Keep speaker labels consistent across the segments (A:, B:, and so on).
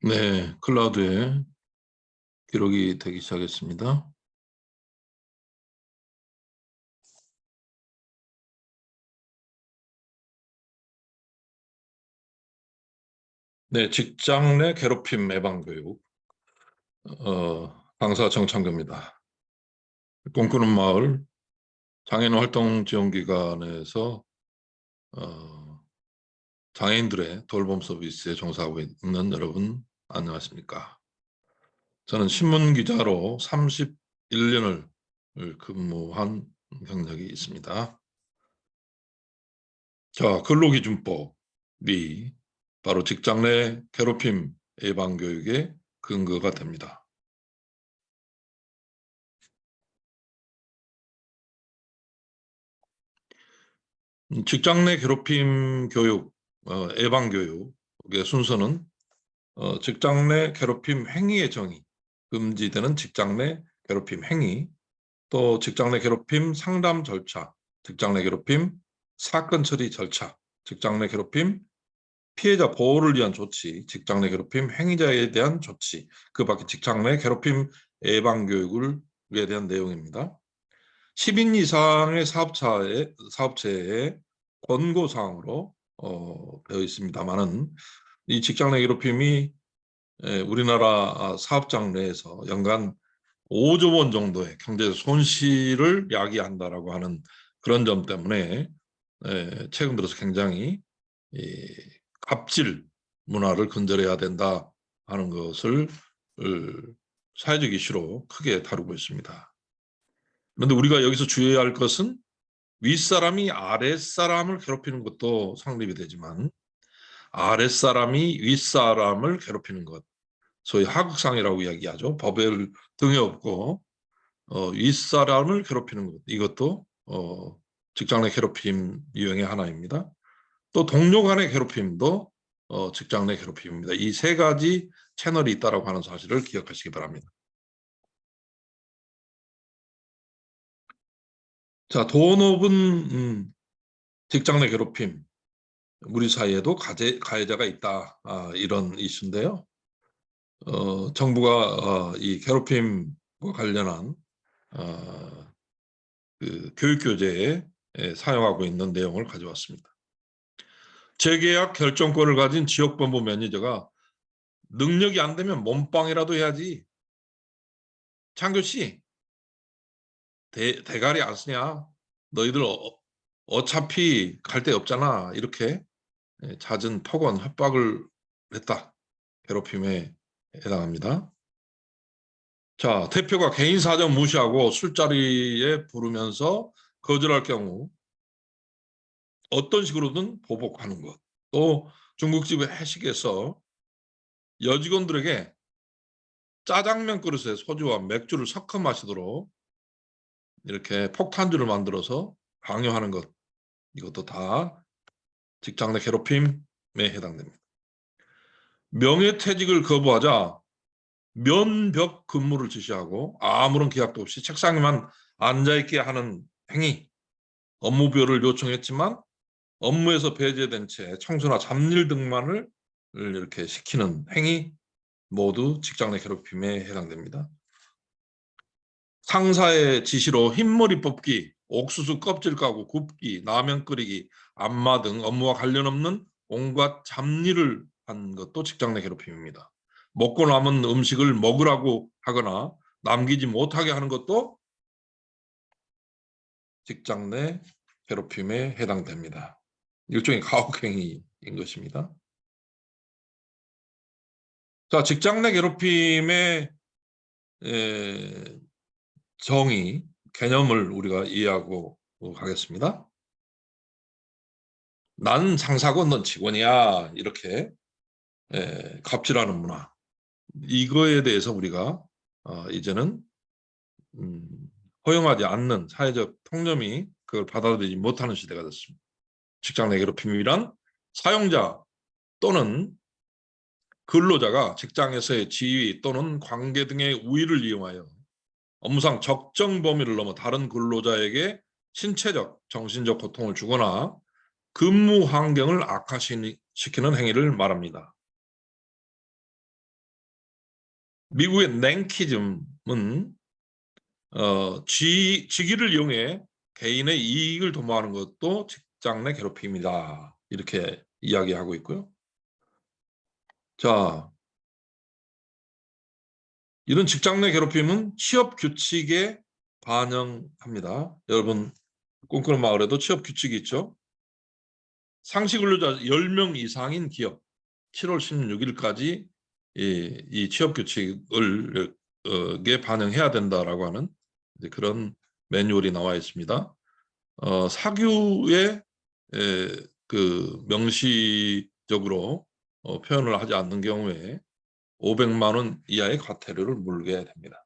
A: 네, 클라우드에 기록이 되기 시작했습니다. 네, 직장 내 괴롭힘 예방 교육 강사 정창규입니다. 꿈꾸는 마을 장애인 활동 지원기관에서 장애인들의 돌봄 서비스에 종사하고 있는 여러분 안녕하십니까? 저는 신문 기자로 31년을 근무한 경력이 있습니다. 자, 근로기준법이 바로 직장 내 괴롭힘 예방 교육의 근거가 됩니다. 직장 내 괴롭힘 교육, 예방 교육의 순서는 직장 내 괴롭힘 행위의 정의, 금지되는 직장 내 괴롭힘 행위, 또 직장 내 괴롭힘 상담 절차, 직장 내 괴롭힘 사건 처리 절차, 직장 내 괴롭힘 피해자 보호를 위한 조치, 직장 내 괴롭힘 행위자에 대한 조치, 그 밖에 직장 내 괴롭힘 예방 교육에 대한 내용입니다. 10인 이상의 사업체의 권고사항으로 되어 있습니다만은 이 직장 내 괴롭힘이 우리나라 사업장 내에서 연간 5조 원 정도의 경제 손실을 야기한다라고 하는 그런 점 때문에 최근 들어서 굉장히 갑질 문화를 근절해야 된다 하는 것을 사회적 이슈로 크게 다루고 있습니다. 그런데 우리가 여기서 주의해야 할 것은 윗사람이 아랫사람을 괴롭히는 것도 성립이 되지만 아랫사람이 윗사람을 괴롭히는 것, 소위 하극상이라고 이야기하죠. 법에 등에 없고 윗사람을 괴롭히는 것, 이것도 직장 내 괴롭힘 유형의 하나입니다. 또 동료 간의 괴롭힘도 직장 내 괴롭힘입니다. 이 세 가지 채널이 있다고 하는 사실을 기억하시기 바랍니다. 자, 도노분 직장 내 괴롭힘, 우리 사이에도 가해자가 있다, 이런 이슈인데요. 정부가 이 괴롭힘과 관련한 그 교육교재에 사용하고 있는 내용을 가져왔습니다. 재계약 결정권을 가진 지역본부 매니저가 능력이 안 되면 몸빵이라도 해야지. 창규 씨, 대가리 안 쓰냐? 너희들 어차피 갈 데 없잖아. 이렇게 잦은 폭언, 협박을 했다. 괴롭힘에 해당합니다. 자, 대표가 개인 사정 무시하고 술자리에 부르면서 거절할 경우 어떤 식으로든 보복하는 것. 또 중국집의 회식에서 여직원들에게 짜장면 그릇에 소주와 맥주를 섞어 마시도록 이렇게 폭탄주를 만들어서 강요하는 것. 이것도 다 직장 내 괴롭힘에 해당됩니다. 명예퇴직을 거부하자 면벽 근무를 지시하고 아무런 계약도 없이 책상에만 앉아있게 하는 행위, 업무별을 요청했지만 업무에서 배제된 채 청소나 잡일 등만을 이렇게 시키는 행위 모두 직장 내 괴롭힘에 해당됩니다. 상사의 지시로 흰머리 뽑기, 옥수수 껍질 까고 굽기, 라면 끓이기, 안마 등 업무와 관련 없는 온갖 잡일을 한 것도 직장 내 괴롭힘입니다. 먹고 남은 음식을 먹으라고 하거나 남기지 못하게 하는 것도 직장 내 괴롭힘에 해당됩니다. 일종의 가혹행위인 것입니다. 자, 직장 내 괴롭힘의 정의, 개념을 우리가 이해하고 가겠습니다. 난 상사고 넌 직원이야. 이렇게 갑질하는 문화. 이거에 대해서 우리가 이제는 허용하지 않는 사회적 통념이 그걸 받아들이지 못하는 시대가 됐습니다. 직장 내 괴롭힘이란 사용자 또는 근로자가 직장에서의 지위 또는 관계 등의 우위를 이용하여 업무상 적정 범위를 넘어 다른 근로자에게 신체적, 정신적 고통을 주거나 근무 환경을 악화시키는 행위를 말합니다. 미국의 냉키즘은 직위를 이용해 개인의 이익을 도모하는 것도 직장 내 괴롭힘이다. 이렇게 이야기하고 있고요. 자, 이런 직장 내 괴롭힘은 취업 규칙에 반영합니다. 여러분, 꿈꾸는 마을에도 취업 규칙이 있죠. 상시 근로자 10명 이상인 기업 7월 16일까지 이 취업 규칙을 반영해야 된다라고 하는 그런 매뉴얼이 나와 있습니다. 사규에 그 명시적으로 표현을 하지 않는 경우에 500만 원 이하의 과태료를 물게 됩니다.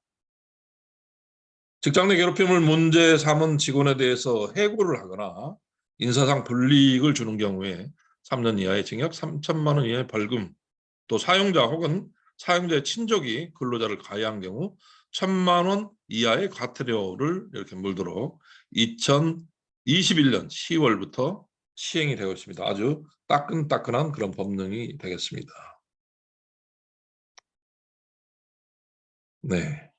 A: 직장 내 괴롭힘을 문제 삼은 직원에 대해서 해고를 하거나 인사상 불이익을 주는 경우에 3년 이하의 징역, 3천만 원 이하의 벌금, 또 사용자 혹은 사용자의 친족이 근로자를 가해한 경우 1,000만 원 이하의 과태료를 이렇게 물도록 2021년 10월부터 시행이 되고 있습니다. 아주 따끈따끈한 그런 법령이 되겠습니다. 네.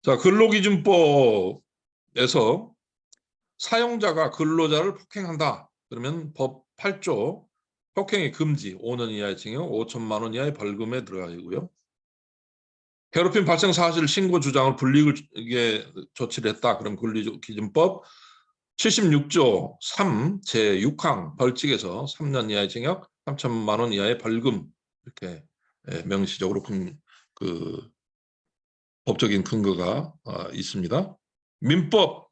A: 자, 근로기준법에서 사용자가 근로자를 폭행한다. 그러면 법 8조 폭행의 금지 5년 이하의 징역 5천만 원 이하의 벌금에 들어가고요. 괴롭힘 발생 사실 신고 주장을 불이익을 조치를 했다. 그럼 근로기준법 76조 3 제6항 벌칙에서 3년 이하의 징역 3천만 원 이하의 벌금 이렇게 명시적으로 그 법적인 근거가 있습니다. 민법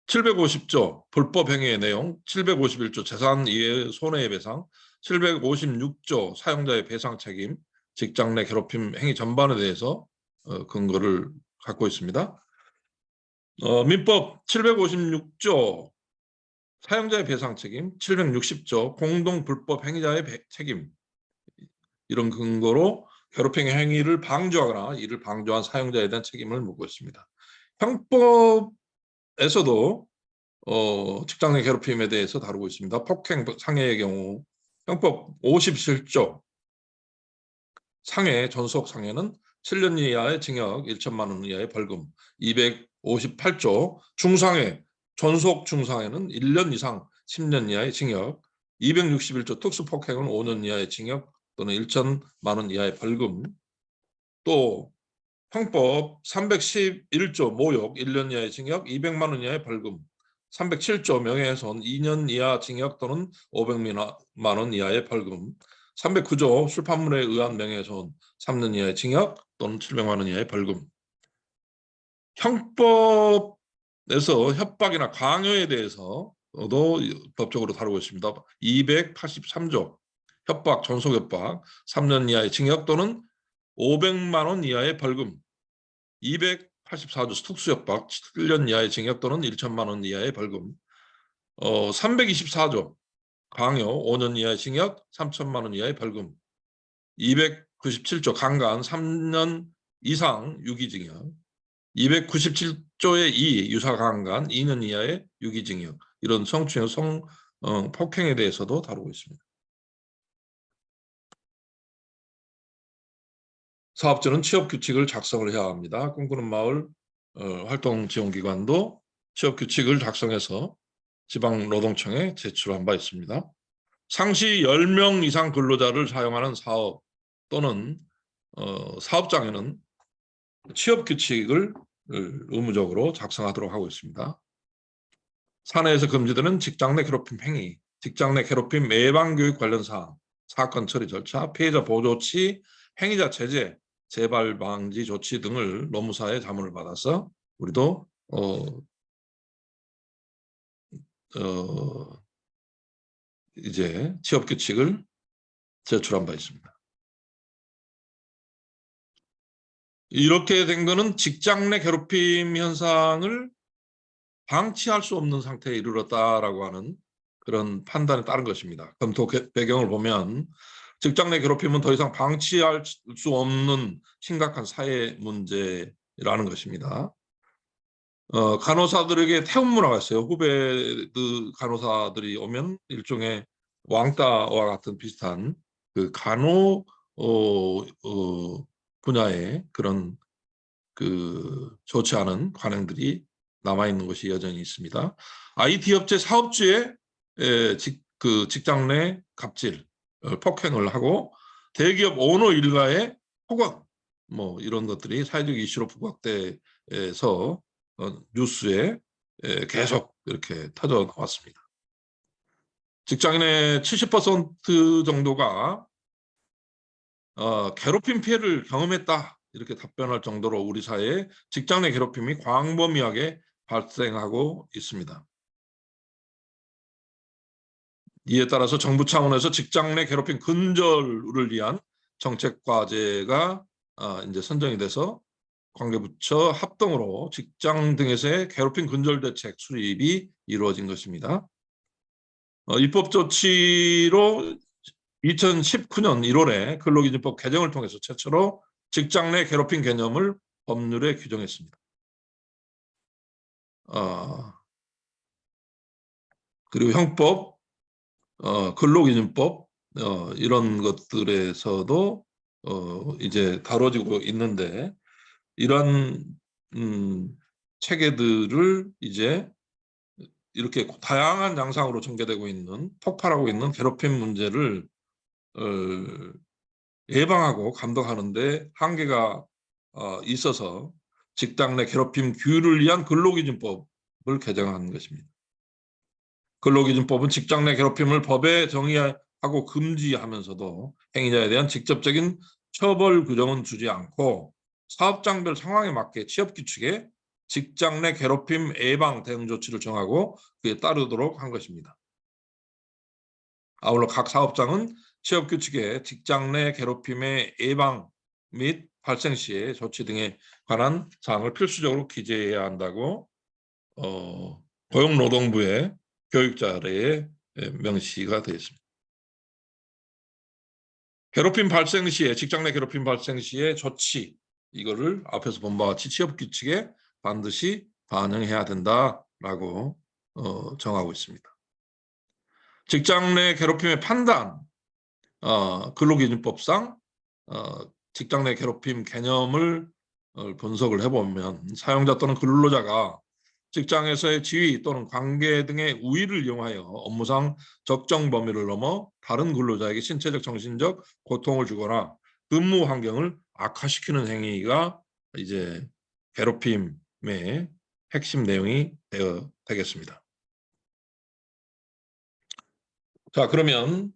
A: 750조 불법 행위의 내용, 751조 재산 이외의 손해배상, 756조 사용자의 배상 책임, 직장 내 괴롭힘 행위 전반에 대해서 근거를 갖고 있습니다. 민법 756조 사용자의 배상 책임, 760조 공동 불법 행위자의 책임 이런 근거로 괴롭힘 행위를 방조하거나 이를 방조한 사용자에 대한 책임을 묻고 있습니다. 형법에서도 직장 내 괴롭힘에 대해서 다루고 있습니다. 폭행 상해의 경우 형법 57조 상해 전속 상해는 7년 이하의 징역 1천만 원 이하의 벌금, 258조 중상해 전속 중상해는 1년 이상 10년 이하의 징역, 261조 특수폭행은 5년 이하의 징역 또는 1천만 원 이하의 벌금, 또 형법 311조 모욕 1년 이하의 징역 200만 원 이하의 벌금, 307조 명예훼손 2년 이하 징역 또는 500만 원 이하의 벌금, 309조 출판물에 의한 명예훼손 3년 이하의 징역 또는 700만 원 이하의 벌금. 형법에서 협박이나 강요에 대해서도 법적으로 다루고 있습니다. 283조 협박, 전속협박 3년 이하의 징역 또는 500만 원 이하의 벌금, 284조 특수협박 7년 이하의 징역 또는 1천만 원 이하의 벌금, 324조 강요 5년 이하의 징역 3천만 원 이하의 벌금, 297조 강간 3년 이상 유기징역, 297조의 2 유사강간 2년 이하의 유기징역 이런 성추행, 폭행에 대해서도 다루고 있습니다. 사업자는 취업규칙을 작성을 해야 합니다. 꿈꾸는 마을 활동지원기관도 취업규칙을 작성해서 지방노동청에 제출한 바 있습니다. 상시 10명 이상 근로자를 사용하는 사업 또는 사업장에는 취업규칙을 의무적으로 작성하도록 하고 있습니다. 사내에서 금지되는 직장 내 괴롭힘 행위, 직장 내 괴롭힘 예방교육 관련 사항, 사건 처리 절차, 피해자 보호조치, 행위자 제재, 재발 방지 조치 등을 노무사의 자문을 받아서 우리도 이제 취업규칙을 제출한 바 있습니다. 이렇게 된 거는 직장 내 괴롭힘 현상을 방치할 수 없는 상태에 이르렀다라고 하는 그런 판단에 따른 것입니다. 검토 배경을 보면 직장 내 괴롭힘은 더 이상 방치할 수 없는 심각한 사회 문제라는 것입니다. 간호사들에게 태움 문화가 있어요. 후배 간호사들이 오면 일종의 왕따와 같은 비슷한 그 간호 분야의 그런 좋지 않은 관행들이 남아있는 것이 여전히 있습니다. IT 업체 사업주의 직장 내 갑질, 폭행을 하고 대기업 오너 일가의 폭언, 뭐 이런 것들이 사회적 이슈로 부각돼서 뉴스에 계속 이렇게 터져 나왔습니다. 직장인의 70% 정도가 괴롭힘 피해를 경험했다 이렇게 답변할 정도로 우리 사회에 직장 내 괴롭힘이 광범위하게 발생하고 있습니다. 이에 따라서 정부 차원에서 직장 내 괴롭힘 근절을 위한 정책 과제가 이제 선정이 돼서 관계부처 합동으로 직장 등에서의 괴롭힘 근절 대책 수립이 이루어진 것입니다. 입법 조치로 2019년 1월에 근로기준법 개정을 통해서 최초로 직장 내 괴롭힘 개념을 법률에 규정했습니다. 그리고 형법, 근로기준법 이런 것들에서도 이제 다뤄지고 있는데 이런 체계들을 이제 이렇게 다양한 양상으로 전개되고 있는 폭발하고 있는 괴롭힘 문제를 예방하고 감독하는데 한계가 있어서 직장 내 괴롭힘 규율을 위한 근로기준법을 개정한 것입니다. 근로기준법은 직장 내 괴롭힘을 법에 정의하고 금지하면서도 행위자에 대한 직접적인 처벌 규정은 두지 않고 사업장별 상황에 맞게 취업규칙에 직장 내 괴롭힘 예방 대응 조치를 정하고 그에 따르도록 한 것입니다. 아울러 각 사업장은 취업규칙에 직장 내 괴롭힘의 예방 및 발생 시의 조치 등에 관한 사항을 필수적으로 기재해야 한다고 고용노동부의 교육자료에 명시가 되어 있습니다. 괴롭힘 발생 시에 직장 내 괴롭힘 발생 시의 조치 이거를 앞에서 본 바와 같이 취업규칙에 반드시 반영해야 된다라고 정하고 있습니다. 직장 내 괴롭힘의 판단, 근로기준법상 직장 내 괴롭힘 개념을 분석을 해보면 사용자 또는 근로자가 직장에서의 지위 또는 관계 등의 우위를 이용하여 업무상 적정 범위를 넘어 다른 근로자에게 신체적, 정신적 고통을 주거나 근무 환경을 악화시키는 행위가 이제 괴롭힘의 핵심 내용이 되겠습니다. 자, 그러면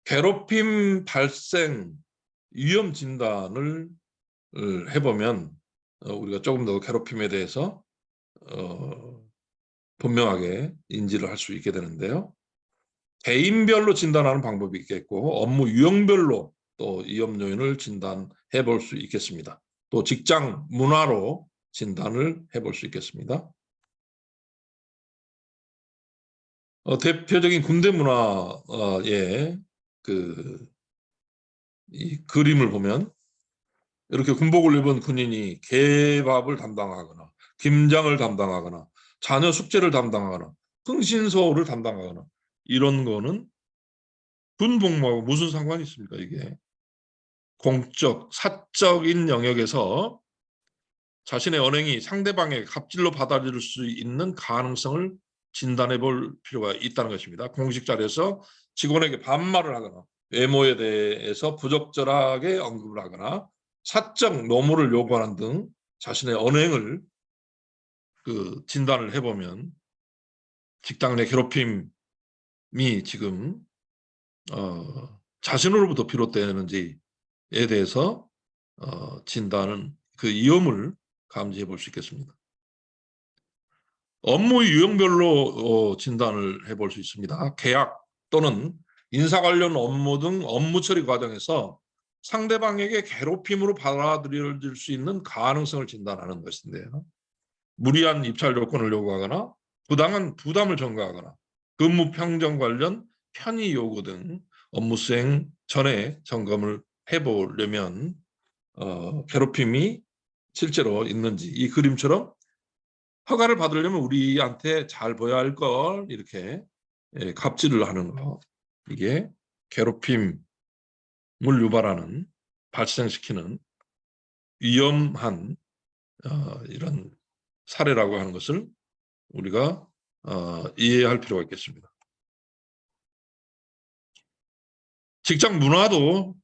A: 괴롭힘 발생 위험 진단을 해보면 우리가 조금 더 괴롭힘에 대해서 분명하게 인지를 할 수 있게 되는데요. 개인별로 진단하는 방법이 있겠고 업무 유형별로 또 위험 요인을 진단해 볼 수 있겠습니다. 또 직장 문화로 진단을 해볼 수 있겠습니다. 대표적인 군대 문화의 이 그림을 보면 이렇게 군복을 입은 군인이 개밥을 담당하거나 김장을 담당하거나 자녀 숙제를 담당하거나 흥신소를 담당하거나 이런 거는 군복무하고 무슨 상관이 있습니까? 이게 공적, 사적인 영역에서 자신의 언행이 상대방에게 갑질로 받아들일 수 있는 가능성을 진단해 볼 필요가 있다는 것입니다. 공식 자리에서 직원에게 반말을 하거나 외모에 대해서 부적절하게 언급을 하거나 사적 노무를 요구하는 등 자신의 언행을 진단을 해보면 직장 내 괴롭힘이 지금 자신으로부터 비롯되는지에 대해서 진단은 그 위험을 감지해 볼 수 있겠습니다. 업무 유형별로 진단을 해볼 수 있습니다. 계약 또는 인사 관련 업무 등 업무 처리 과정에서 상대방에게 괴롭힘으로 받아들여질 수 있는 가능성을 진단하는 것인데요. 무리한 입찰 요건을 요구하거나 부당한 부담을 전가하거나 근무 평정 관련 편의 요구 등 업무 수행 전에 점검을 해보려면 괴롭힘이 실제로 있는지 이 그림처럼 허가를 받으려면 우리한테 잘 보여야 할 걸 이렇게 갑질을 하는 거 이게 괴롭힘의 유발하는 발생시키는 위험한 이런 사례라고 하는 것을 우리가 이해할 필요가 있겠습니다. 직장 문화도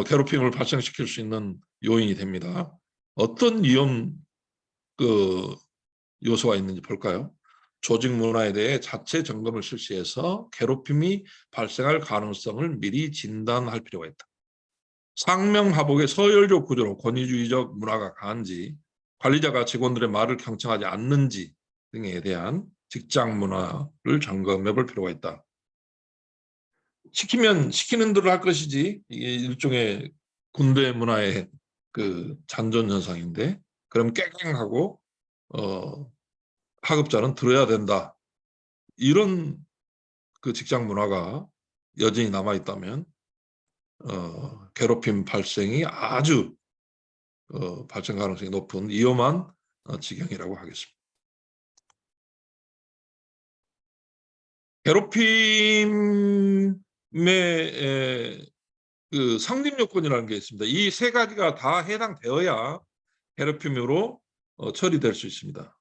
A: 괴롭힘을 발생시킬 수 있는 요인이 됩니다. 어떤 위험 요소가 있는지 볼까요? 조직 문화에 대해 자체 점검을 실시해서 괴롭힘이 발생할 가능성을 미리 진단할 필요가 있다. 상명하복의 서열적 구조로 권위주의적 문화가 강한지, 관리자가 직원들의 말을 경청하지 않는지 등에 대한 직장 문화를 점검해 볼 필요가 있다. 시키면 시키는 대로 할 것이지, 이게 일종의 군대 문화의 잔존 현상인데, 그럼 깽깽하고 하급자는 들어야 된다. 이런 직장 문화가 여전히 남아 있다면 괴롭힘 발생이 아주 발생 가능성이 높은 위험한 지경이라고 하겠습니다. 괴롭힘의 성립 요건이라는 게 있습니다. 이 세 가지가 다 해당되어야 괴롭힘으로 처리될 수 있습니다.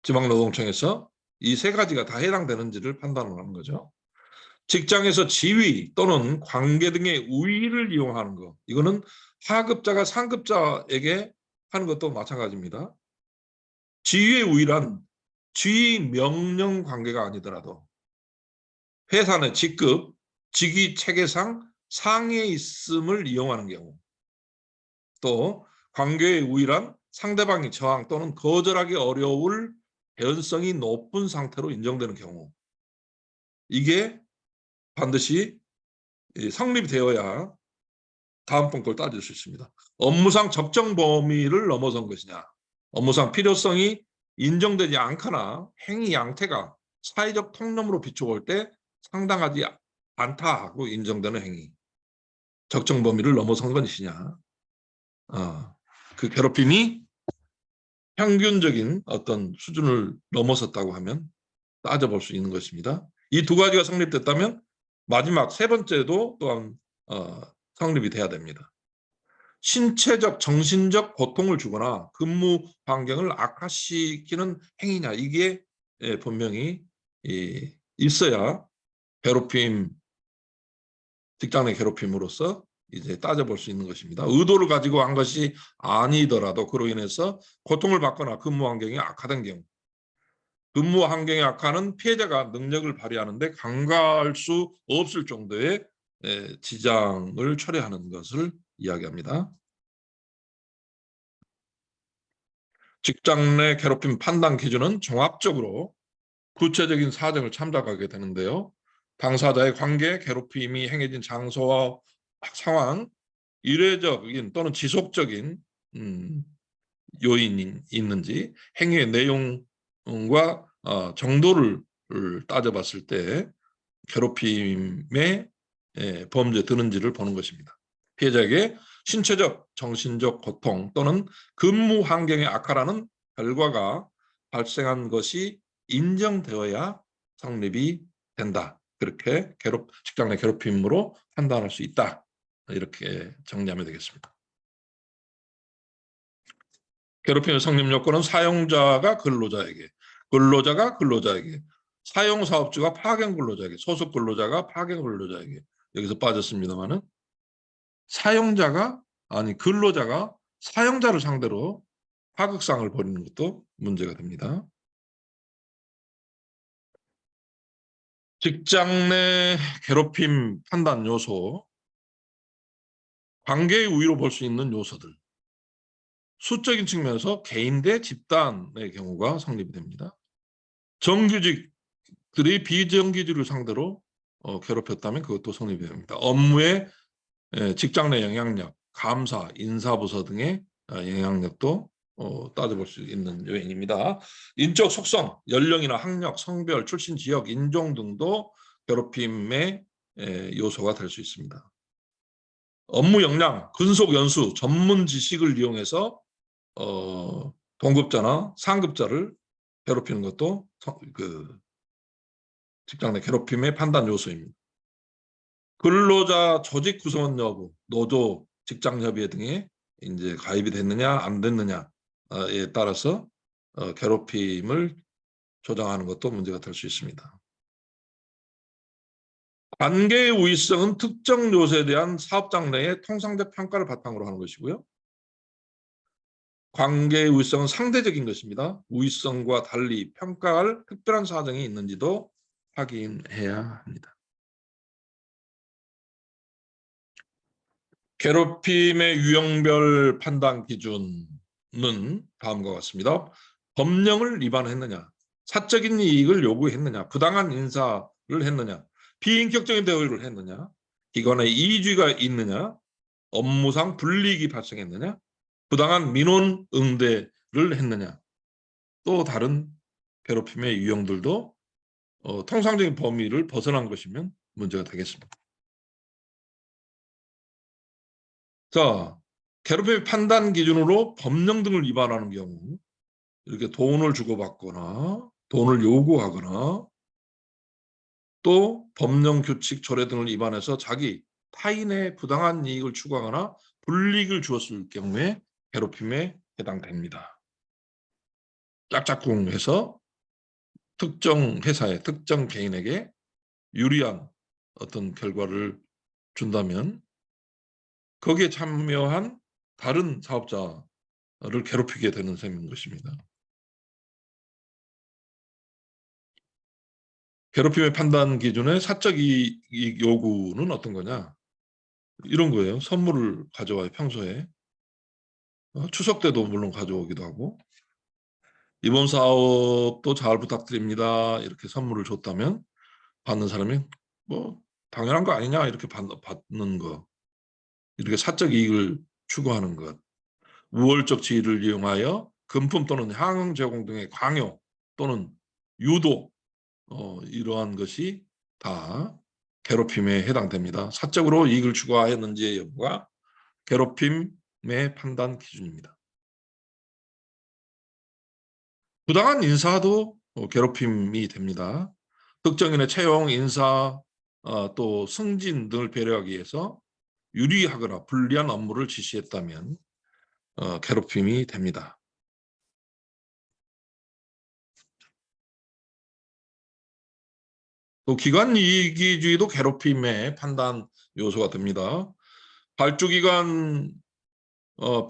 A: 지방노동청에서 이 세 가지가 다 해당되는지를 판단하는 거죠. 직장에서 지위 또는 관계 등의 우위를 이용하는 것. 이거는 하급자가 상급자에게 하는 것도 마찬가지입니다. 지위의 우위란 지위 명령 관계가 아니더라도 회사 내 직급, 직위 체계상 상위에 있음을 이용하는 경우, 또 관계의 우위란 상대방이 저항 또는 거절하기 어려울 개연성이 높은 상태로 인정되는 경우, 이게 반드시 성립이 되어야 다음번 걸 따질 수 있습니다. 업무상 적정 범위를 넘어선 것이냐, 업무상 필요성이 인정되지 않거나 행위 양태가 사회적 통념으로 비춰볼 때 상당하지 않다 하고 인정되는 행위, 적정 범위를 넘어선 것이냐, 그 괴롭힘이 평균적인 어떤 수준을 넘어섰다고 하면 따져볼 수 있는 것입니다. 이 두 가지가 성립됐다면 마지막 세 번째도 또한 성립이 돼야 됩니다. 신체적, 정신적 고통을 주거나 근무 환경을 악화시키는 행위냐, 이게 분명히 있어야 괴롭힘, 직장 내 괴롭힘으로서 이제 따져볼 수 있는 것입니다. 의도를 가지고 한 것이 아니더라도 그로 인해서 고통을 받거나 근무 환경이 악화된 경우, 근무 환경의 악화는 피해자가 능력을 발휘하는데 간과할 수 없을 정도의 지장을 초래하는 것을 이야기합니다. 직장 내 괴롭힘 판단 기준은 종합적으로 구체적인 사정을 참작하게 되는데요. 당사자의 관계, 괴롭힘이 행해진 장소와 상황, 이례적인 또는 지속적인 요인이 있는지, 행위의 내용과 정도를 따져봤을 때 괴롭힘의 범죄에 드는지를 보는 것입니다. 피해자에게 신체적, 정신적 고통 또는 근무 환경의 악화라는 결과가 발생한 것이 인정되어야 성립이 된다. 그렇게 직장 내 괴롭힘으로 판단할 수 있다. 이렇게 정리하면 되겠습니다. 괴롭힘의 성립 요건은 사용자가 근로자에게, 근로자가 근로자에게, 사용사업주가 파견 근로자에게, 소속 근로자가 파견 근로자에게, 여기서 빠졌습니다만은 근로자가 사용자를 상대로 하극상을 벌이는 것도 문제가 됩니다. 직장 내 괴롭힘 판단 요소, 관계의 우위로 볼 수 있는 요소들, 수적인 측면에서 개인 대 집단의 경우가 성립이 됩니다. 정규직들이 비정규직을 상대로 괴롭혔다면 그것도 성립이 됩니다. 업무의 직장 내 영향력, 감사, 인사부서 등의 영향력도 따져볼 수 있는 요인입니다. 인적 속성, 연령이나 학력, 성별, 출신 지역, 인종 등도 괴롭힘의 요소가 될 수 있습니다. 업무 역량, 근속 연수, 전문 지식을 이용해서 동급자나 상급자를 괴롭히는 것도 직장 내 괴롭힘의 판단 요소입니다. 근로자 조직 구성원 여부, 노조, 직장협의회 등에 이제 가입이 됐느냐 안 됐느냐에 따라서 괴롭힘을 조장하는 것도 문제가 될 수 있습니다. 관계의 우위성은 특정 요소에 대한 사업장 내의 통상적 평가를 바탕으로 하는 것이고요. 관계의 우위성은 상대적인 것입니다. 우위성과 달리 평가할 특별한 사정이 있는지도 확인해야 합니다. 괴롭힘의 유형별 판단 기준은 다음과 같습니다. 법령을 위반했느냐, 사적인 이익을 요구했느냐, 부당한 인사를 했느냐, 비인격적인 대우를 했느냐, 기관의 이의주의가 있느냐, 업무상 불이익이 발생했느냐, 부당한 민원 응대를 했느냐, 또 다른 괴롭힘의 유형들도 통상적인 범위를 벗어난 것이면 문제가 되겠습니다. 자, 괴롭힘의 판단 기준으로 법령 등을 위반하는 경우 이렇게 돈을 주고받거나 돈을 요구하거나 또 법령 규칙 조례 등을 위반해서 자기 타인의 부당한 이익을 추구하거나 불이익을 주었을 경우에 괴롭힘에 해당됩니다. 짝짝꿍해서 특정 회사에 특정 개인에게 유리한 어떤 결과를 준다면 거기에 참여한 다른 사업자를 괴롭히게 되는 셈인 것입니다. 괴롭힘의 판단 기준의 사적 이익 요구는 어떤 거냐? 이런 거예요. 선물을 가져와요, 평소에. 추석 때도 물론 가져오기도 하고 이번 사업도 잘 부탁드립니다. 이렇게 선물을 줬다면 받는 사람이 뭐 당연한 거 아니냐 이렇게 받는 거. 이렇게 사적 이익을 추구하는 것. 우월적 지위를 이용하여 금품 또는 향응 제공 등의 강요 또는 유도 이러한 것이 다 괴롭힘에 해당됩니다. 사적으로 이익을 추구하였는지의 여부가 괴롭힘의 판단 기준입니다. 부당한 인사도 괴롭힘이 됩니다. 특정인의 채용, 인사, 또 승진 등을 배려하기 위해서 유리하거나 불리한 업무를 지시했다면 괴롭힘이 됩니다. 또 기관 이기주의도 괴롭힘의 판단 요소가 됩니다. 발주기관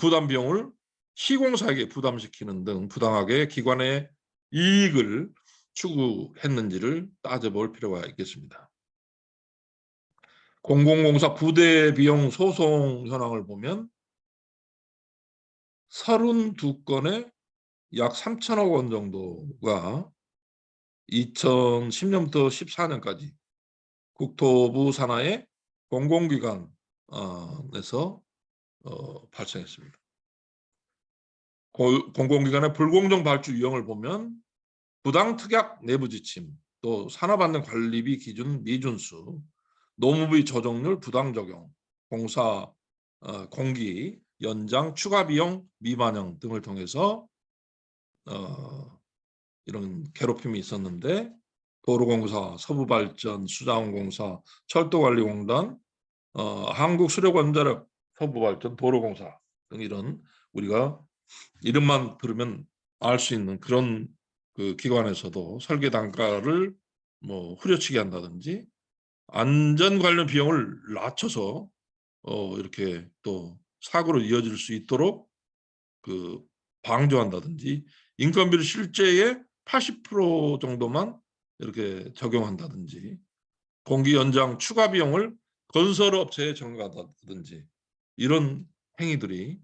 A: 부담 비용을 시공사에게 부담시키는 등 부당하게 기관의 이익을 추구했는지를 따져볼 필요가 있겠습니다. 공공공사 부대 비용 소송 현황을 보면 32건에 약 3천억 원 정도가 2010년부터 14년까지 국토부 산하의 공공기관에서 발생했습니다. 공공기관의 불공정 발주 유형을 보면 부당특약 내부 지침, 또 산하반등 관리비 기준 미준수, 노무비 조정률 부당 적용, 공사 공기 연장 추가 비용 미반영 등을 통해서 이런 괴롭힘이 있었는데 도로공사, 서부발전, 수자원공사, 철도관리공단, 한국수력원자력, 서부발전, 도로공사 등 이런 우리가 이름만 들으면 알 수 있는 그런 그 기관에서도 설계 단가를 뭐 후려치기 한다든지 안전 관련 비용을 낮춰서 이렇게 또 사고로 이어질 수 있도록 그 방조한다든지 인건비를 실제의 80% 정도만 이렇게 적용한다든지 공기 연장 추가 비용을 건설업체에 전가한다든지 이런 행위들이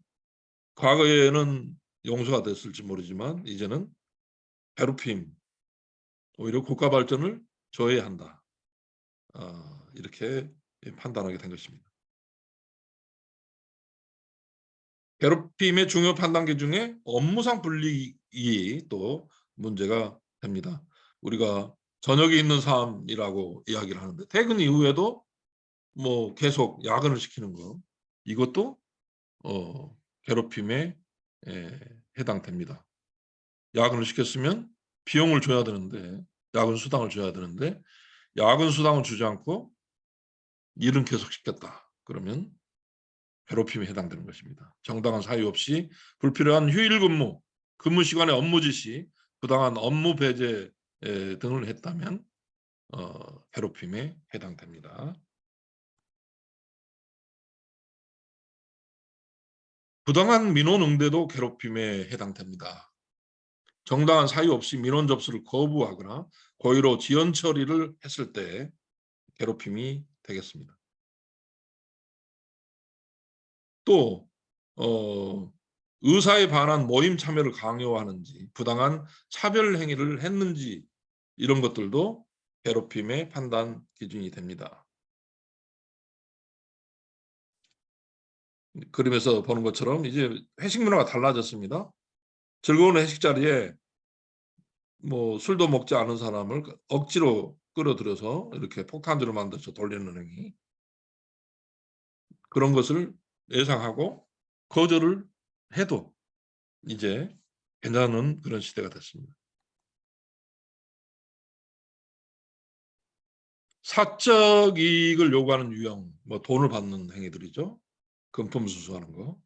A: 과거에는 용서가 됐을지 모르지만 이제는 괴롭힘, 오히려 국가 발전을 저해한다. 이렇게 판단하게 된 것입니다. 괴롭힘의 중요 판단기 중에 업무상 불이익이 또 문제가 됩니다. 우리가 저녁에 있는 삶이라고 이야기를 하는데 퇴근 이후에도 뭐 계속 야근을 시키는 거 이것도 괴롭힘에 해당됩니다. 야근을 시켰으면 비용을 줘야 되는데 야근 수당을 줘야 되는데 야근 수당을 주지 않고 일은 계속시켰다. 그러면 괴롭힘에 해당되는 것입니다. 정당한 사유 없이 불필요한 휴일 근무, 근무 시간에 업무 지시, 부당한 업무 배제 등을 했다면 괴롭힘에 해당됩니다. 부당한 민원 응대도 괴롭힘에 해당됩니다. 정당한 사유 없이 민원 접수를 거부하거나 고의로 지연 처리를 했을 때 괴롭힘이 되겠습니다. 또 의사에 반한 모임 참여를 강요하는지 부당한 차별 행위를 했는지 이런 것들도 괴롭힘의 판단 기준이 됩니다. 그림에서 보는 것처럼 이제 회식 문화가 달라졌습니다. 즐거운 회식 자리에 뭐 술도 먹지 않은 사람을 억지로 끌어들여서 이렇게 폭탄주를 만들어서 돌리는 행위, 그런 것을 예상하고 거절을 해도 이제 괜찮은 그런 시대가 됐습니다. 사적 이익을 요구하는 유형, 뭐 돈을 받는 행위들이죠. 금품 수수하는 거.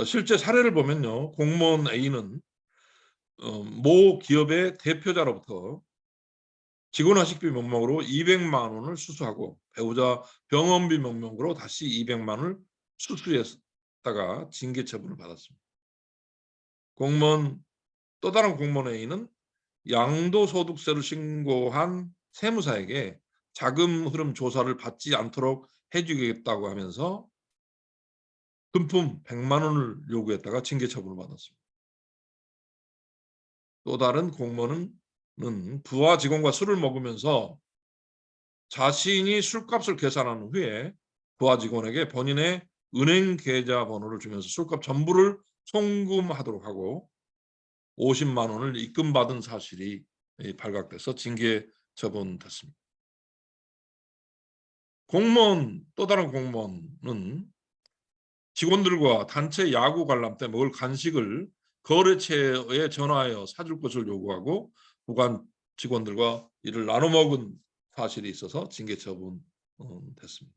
A: 실제 사례를 보면요, 공무원 A는 모 기업의 대표자로부터 직원 학식비 명목으로 200만 원을 수수하고 배우자 병원비 명목으로 다시 200만 원을 수수했다가 징계 처분을 받았습니다. 또 다른 공무원 A는 양도소득세를 신고한 세무사에게 자금 흐름 조사를 받지 않도록 해주겠다고 하면서 금품 100만 원을 요구했다가 징계 처분을 받았습니다. 또 다른 공무원은 부하 직원과 술을 먹으면서 자신이 술값을 계산한 후에 부하 직원에게 본인의 은행 계좌 번호를 주면서 술값 전부를 송금하도록 하고 50만 원을 입금받은 사실이 발각돼서 징계 처분됐습니다. 또 다른 공무원은 직원들과 단체 야구 관람 때 먹을 간식을 거래처에 전화하여 사줄 것을 요구하고 부관 직원들과 이를 나눠 먹은 사실이 있어서 징계 처분됐습니다.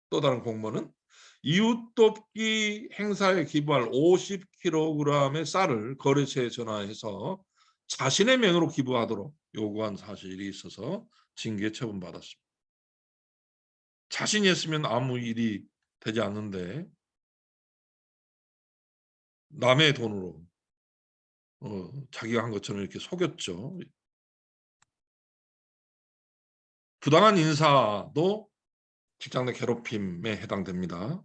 A: 또 다른 공무원은 이웃돕기 행사에 기부할 50kg의 쌀을 거래처에 전화해서 자신의 명의로 기부하도록 요구한 사실이 있어서 징계 처분받았습니다. 자신이 했으면 아무 일이 되지 않는데 남의 돈으로 자기가 한 것처럼 이렇게 속였죠. 부당한 인사도 직장 내 괴롭힘에 해당됩니다.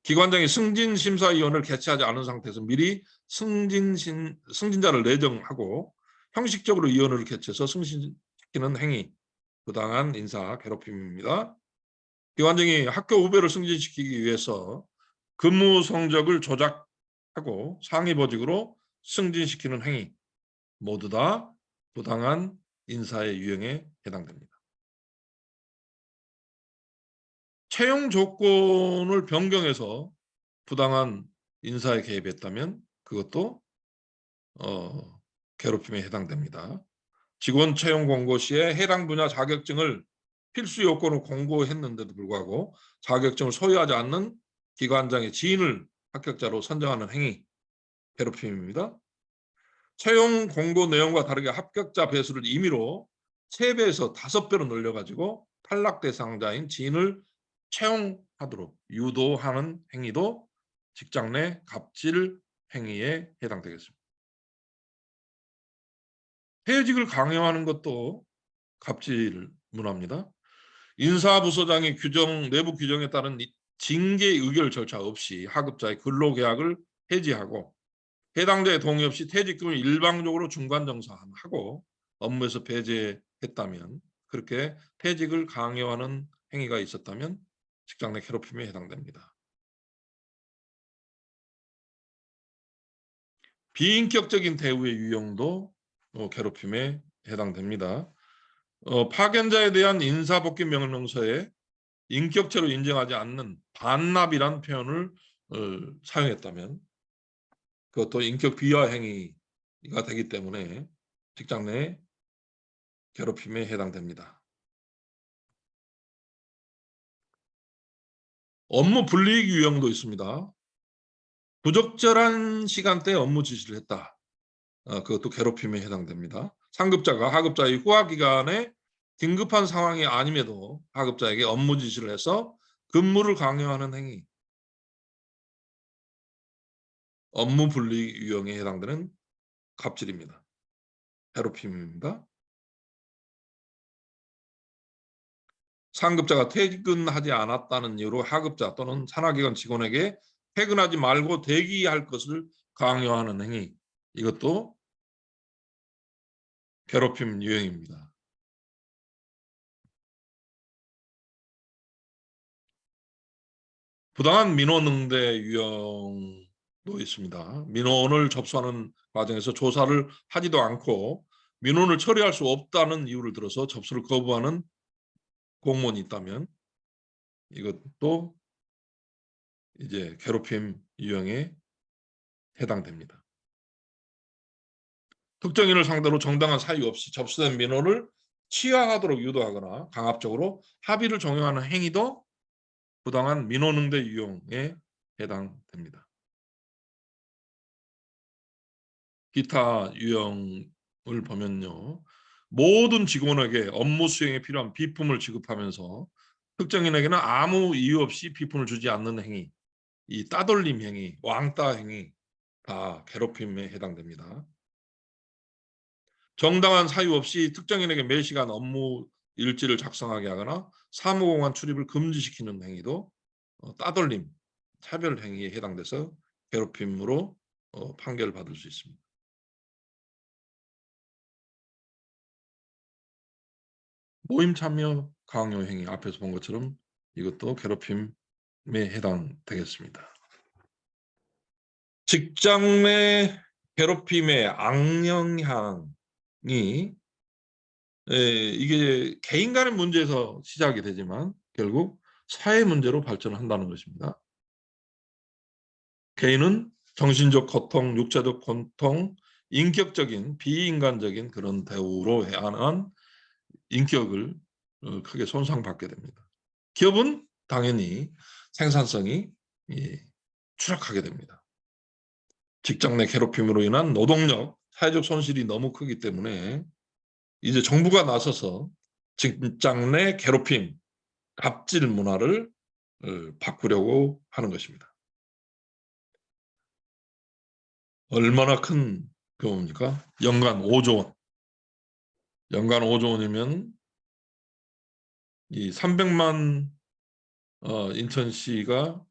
A: 기관장이 승진심사위원을 개최하지 않은 상태에서 미리 승진자를 내정하고 형식적으로 위원회를 개최해서 승진시키는 행위, 부당한 인사 괴롭힘입니다. 기관장이 학교 후배를 승진시키기 위해서 근무 성적을 조작하고 상위 보직으로 승진시키는 행위, 모두 다 부당한 인사의 유형에 해당됩니다. 채용 조건을 변경해서 부당한 인사에 개입했다면 그것도 괴롭힘에 해당됩니다. 직원 채용 공고 시에 해당 분야 자격증을 필수 요건으로 공고했는데도 불구하고 자격증을 소유하지 않는 기관장의 지인을 합격자로 선정하는 행위, 괴롭힘입니다. 채용 공고 내용과 다르게 합격자 배수를 임의로 3배에서 5배로 늘려가지고 탈락 대상자인 지인을 채용하도록 유도하는 행위도 직장 내 갑질 행위에 해당되겠습니다. 퇴직을 강요하는 것도 갑질 문화입니다. 인사부서장이 내부 규정에 따른 징계 의결 절차 없이 하급자의 근로계약을 해지하고 해당자의 동의 없이 퇴직금을 일방적으로 중간정산하고 업무에서 배제했다면, 그렇게 퇴직을 강요하는 행위가 있었다면 직장 내 괴롭힘에 해당됩니다. 비인격적인 대우의 유형도 괴롭힘에 해당됩니다. 파견자에 대한 인사복귀 명령서에 인격체로 인정하지 않는 반납이란 표현을 사용했다면 그것도 인격 비하 행위가 되기 때문에 직장 내 괴롭힘에 해당됩니다. 업무 불이익 유형도 있습니다. 부적절한 시간대에 업무 지시를 했다. 그것도 괴롭힘에 해당됩니다. 상급자가 하급자의 후하 기간에 긴급한 상황이 아님에도 하급자에게 업무 지시를 해서 근무를 강요하는 행위, 업무 불이익 유형에 해당되는 갑질입니다. 괴롭힘입니다. 상급자가 퇴근하지 않았다는 이유로 하급자 또는 산하기관 직원에게 퇴근하지 말고 대기할 것을 강요하는 행위, 이것도 괴롭힘 유형입니다. 부당한 민원 응대 유형도 있습니다. 민원을 접수하는 과정에서 조사를 하지도 않고 민원을 처리할 수 없다는 이유를 들어서 접수를 거부하는 공무원이 있다면 이것도 이제 괴롭힘 유형에 해당됩니다. 특정인을 상대로 정당한 사유 없이 접수된 민원을 취하하도록 유도하거나 강압적으로 합의를 종용하는 행위도 부당한 민원 응대 유형에 해당됩니다. 기타 유형을 보면요. 모든 직원에게 업무 수행에 필요한 비품을 지급하면서 특정인에게는 아무 이유 없이 비품을 주지 않는 행위, 이 따돌림 행위, 왕따 행위 다 괴롭힘에 해당됩니다. 정당한 사유 없이 특정인에게 매 시간 업무 일지를 작성하게 하거나 사무공간 출입을 금지시키는 행위도 따돌림, 차별 행위에 해당돼서 괴롭힘으로 판결받을 수 있습니다. 모임 참여 강요 행위 앞에서 본 것처럼 이것도 괴롭힘에 해당되겠습니다. 직장 내 괴롭힘의 악영향이 이게 개인 간의 문제에서 시작이 되지만 결국 사회 문제로 발전한다는 것입니다. 개인은 정신적 고통, 육체적 고통, 인격적인 비인간적인 그런 대우로 해안한 인격을 크게 손상받게 됩니다. 기업은 당연히 생산성이 추락하게 됩니다. 직장 내 괴롭힘으로 인한 노동력, 사회적 손실이 너무 크기 때문에 이제 정부가 나서서 직장 내 괴롭힘, 갑질 문화를 바꾸려고 하는 것입니다. 얼마나 큰 규모입니까? 연간 5조 원. 연간 5조 원이면 이 300만 인천시가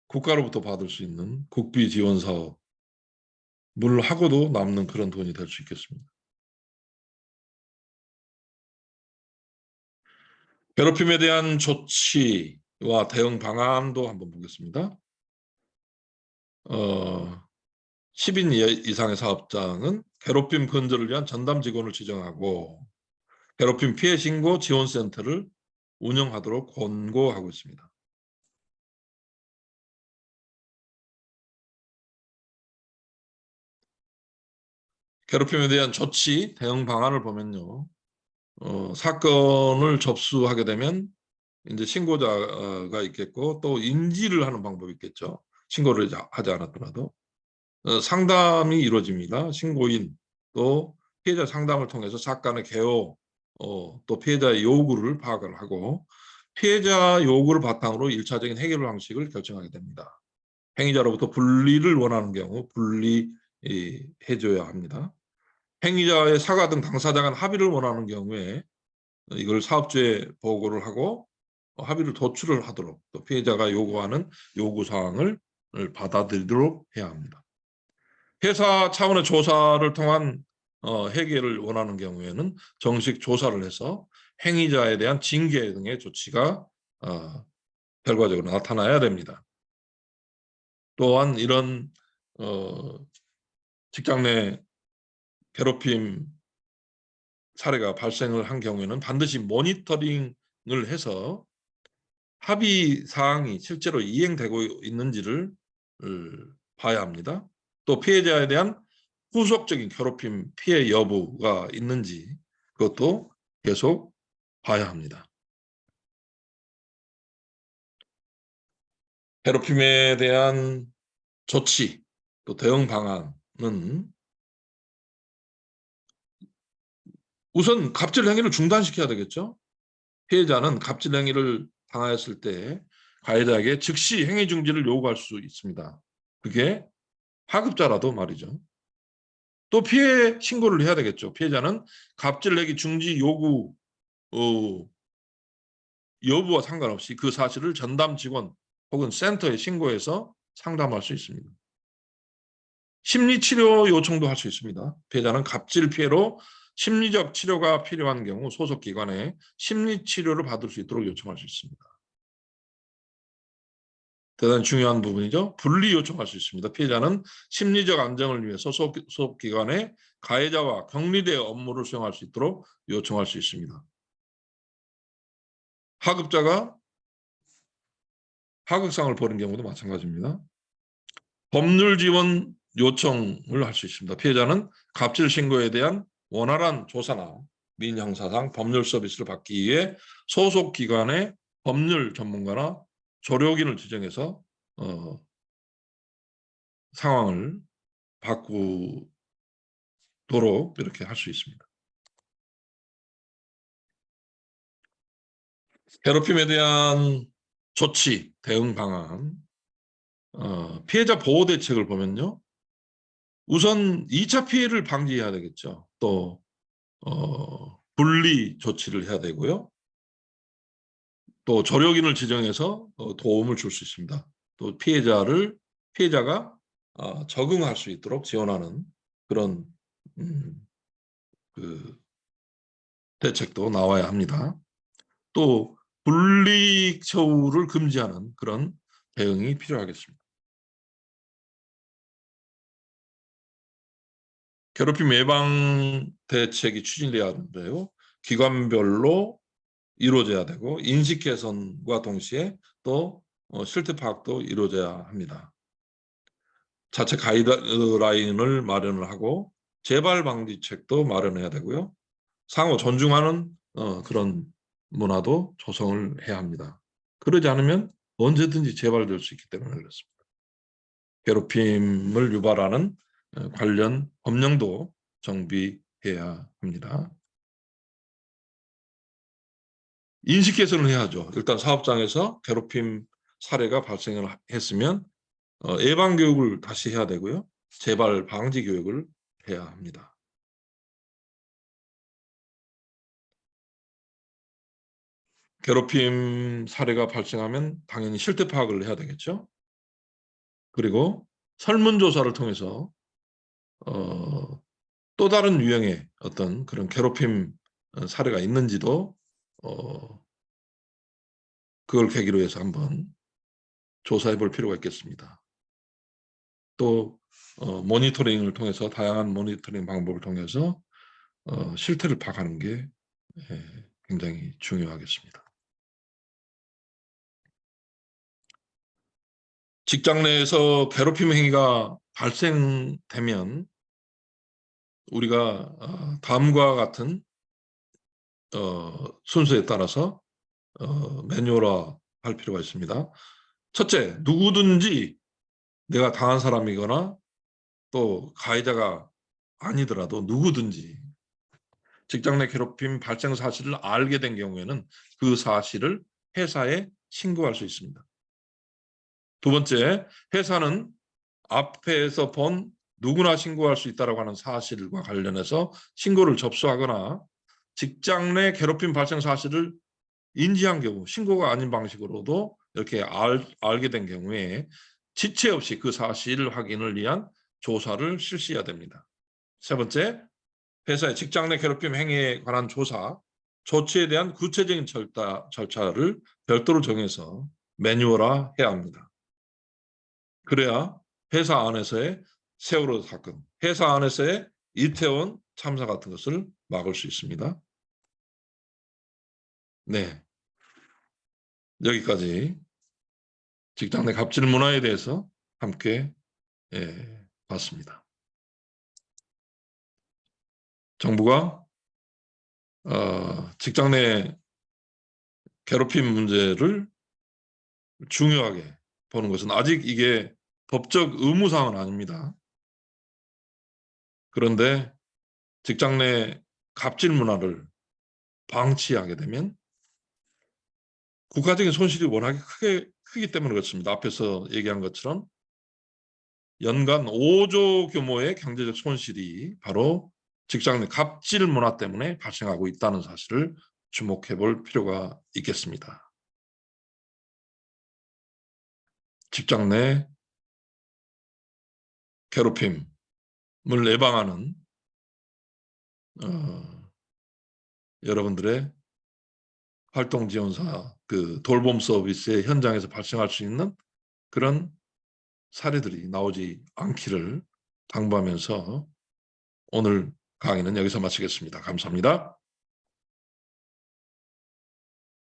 A: 국가로부터 받을 수 있는 국비 지원 사업을 하고도 남는 그런 돈이 될 수 있겠습니다. 괴롭힘에 대한 조치와 대응 방안도 한번 보겠습니다. 10인 이상의 사업장은 괴롭힘 근절을 위한 전담 직원을 지정하고 괴롭힘 피해 신고 지원센터를 운영하도록 권고하고 있습니다. 괴롭힘에 대한 조치, 대응 방안을 보면요. 사건을 접수하게 되면 이제 신고자가 있겠고 또 인지를 하는 방법이 있겠죠. 신고를 하지 않았더라도 상담이 이루어집니다. 신고인 또 피해자 상담을 통해서 사건의 개요 또 피해자의 요구를 파악을 하고 피해자 요구를 바탕으로 1차적인 해결 방식을 결정하게 됩니다. 행위자로부터 분리를 원하는 경우 분리해줘야 합니다. 행위자의 사과 등 당사자 간 합의를 원하는 경우에 이걸 사업주에 보고를 하고 합의를 도출을 하도록 또 피해자가 요구하는 요구사항을 받아들이도록 해야 합니다. 회사 차원의 조사를 통한 해결을 원하는 경우에는 정식 조사를 해서 행위자에 대한 징계 등의 조치가 결과적으로 나타나야 됩니다. 또한 이런 직장 내 괴롭힘 사례가 발생을 한 경우에는 반드시 모니터링을 해서 합의 사항이 실제로 이행되고 있는지를 봐야 합니다. 또 피해자에 대한 후속적인 괴롭힘 피해 여부가 있는지 그것도 계속 봐야 합니다. 괴롭힘에 대한 조치, 또 대응 방안은 우선 갑질 행위를 중단시켜야 되겠죠. 피해자는 갑질 행위를 당하였을 때 가해자에게 즉시 행위 중지를 요구할 수 있습니다. 그게 하급자라도 말이죠. 또 피해 신고를 해야 되겠죠. 피해자는 갑질 행위 중지 요구 여부와 상관없이 그 사실을 전담 직원 혹은 센터에 신고해서 상담할 수 있습니다. 심리치료 요청도 할 수 있습니다. 피해자는 갑질 피해로 심리적 치료가 필요한 경우 소속 기관에 심리치료를 받을 수 있도록 요청할 수 있습니다. 대단히 중요한 부분이죠. 분리 요청할 수 있습니다. 피해자는 심리적 안정을 위해서 소속 기관에 가해자와 격리대 업무를 수행할 수 있도록 요청할 수 있습니다. 하급자가 하극상을 벌인 경우도 마찬가지입니다. 법률 지원 요청을 할 수 있습니다. 피해자는 갑질 신고에 대한 원활한 조사나 민형사상 법률 서비스를 받기 위해 소속 기관의 법률 전문가나 조력인을 지정해서 상황을 바꾸도록 이렇게 할 수 있습니다. 괴롭힘에 대한 조치, 대응 방안, 피해자 보호 대책을 보면요. 우선 2차 피해를 방지해야 되겠죠. 또 분리 조치를 해야 되고요. 또 조력인을 지정해서 도움을 줄 수 있습니다. 또 피해자가 적응할 수 있도록 지원하는 그런 그 대책도 나와야 합니다. 또 분리 처우를 금지하는 그런 대응이 필요하겠습니다. 괴롭힘 예방 대책이 추진돼야 하는데요. 기관별로 이루어져야 되고 인식 개선과 동시에 또 실태 파악도 이루어져야 합니다. 자체 가이드라인을 마련을 하고 재발 방지책도 마련해야 되고요. 상호 존중하는 그런 문화도 조성을 해야 합니다. 그러지 않으면 언제든지 재발될 수 있기 때문에 그렇습니다. 괴롭힘을 유발하는 관련 법령도 정비해야 합니다. 인식 개선을 해야죠. 일단 사업장에서 괴롭힘 사례가 발생을 했으면 예방 교육을 다시 해야 되고요. 재발 방지 교육을 해야 합니다. 괴롭힘 사례가 발생하면 당연히 실태 파악을 해야 되겠죠. 그리고 설문조사를 통해서 또 다른 유형의 어떤 그런 괴롭힘 사례가 있는지도 그걸 계기로 해서 한번 조사해 볼 필요가 있겠습니다. 또 모니터링을 통해서 다양한 모니터링 방법을 통해서 실태를 파악하는 게 굉장히 중요하겠습니다. 직장 내에서 괴롭힘 행위가 발생되면 우리가 다음과 같은 순서에 따라서 매뉴얼화 할 필요가 있습니다. 첫째, 누구든지 내가 당한 사람이거나 또 가해자가 아니더라도 누구든지 직장 내 괴롭힘 발생 사실을 알게 된 경우에는 그 사실을 회사에 신고할 수 있습니다. 두 번째, 회사는 앞에서 본 누구나 신고할 수 있다고 하는 사실과 관련해서 신고를 접수하거나 직장 내 괴롭힘 발생 사실을 인지한 경우 신고가 아닌 방식으로도 이렇게 알게 된 경우에 지체 없이 그 사실 확인을 위한 조사를 실시해야 됩니다. 세 번째, 회사의 직장 내 괴롭힘 행위에 관한 조사, 조치에 대한 구체적인 절차를 별도로 정해서 매뉴얼화해야 합니다. 그래야 회사 안에서의 세월호 사건, 회사 안에서의 이태원 참사 같은 것을 막을 수 있습니다. 네, 여기까지 직장 내 갑질 문화에 대해서 함께 봤습니다. 정부가 직장 내 괴롭힘 문제를 중요하게 보는 것은 아직 이게 법적 의무사항은 아닙니다. 그런데 직장 내 갑질 문화를 방치하게 되면 국가적인 손실이 워낙에 크기 때문에 그렇습니다. 앞에서 얘기한 것처럼 연간 5조 규모의 경제적 손실이 바로 직장 내 갑질 문화 때문에 발생하고 있다는 사실을 주목해 볼 필요가 있겠습니다. 직장 내 괴롭힘을 예방하는 여러분들의 활동 지원사 그 돌봄 서비스의 현장에서 발생할 수 있는 그런 사례들이 나오지 않기를 당부하면서 오늘 강의는 여기서 마치겠습니다. 감사합니다.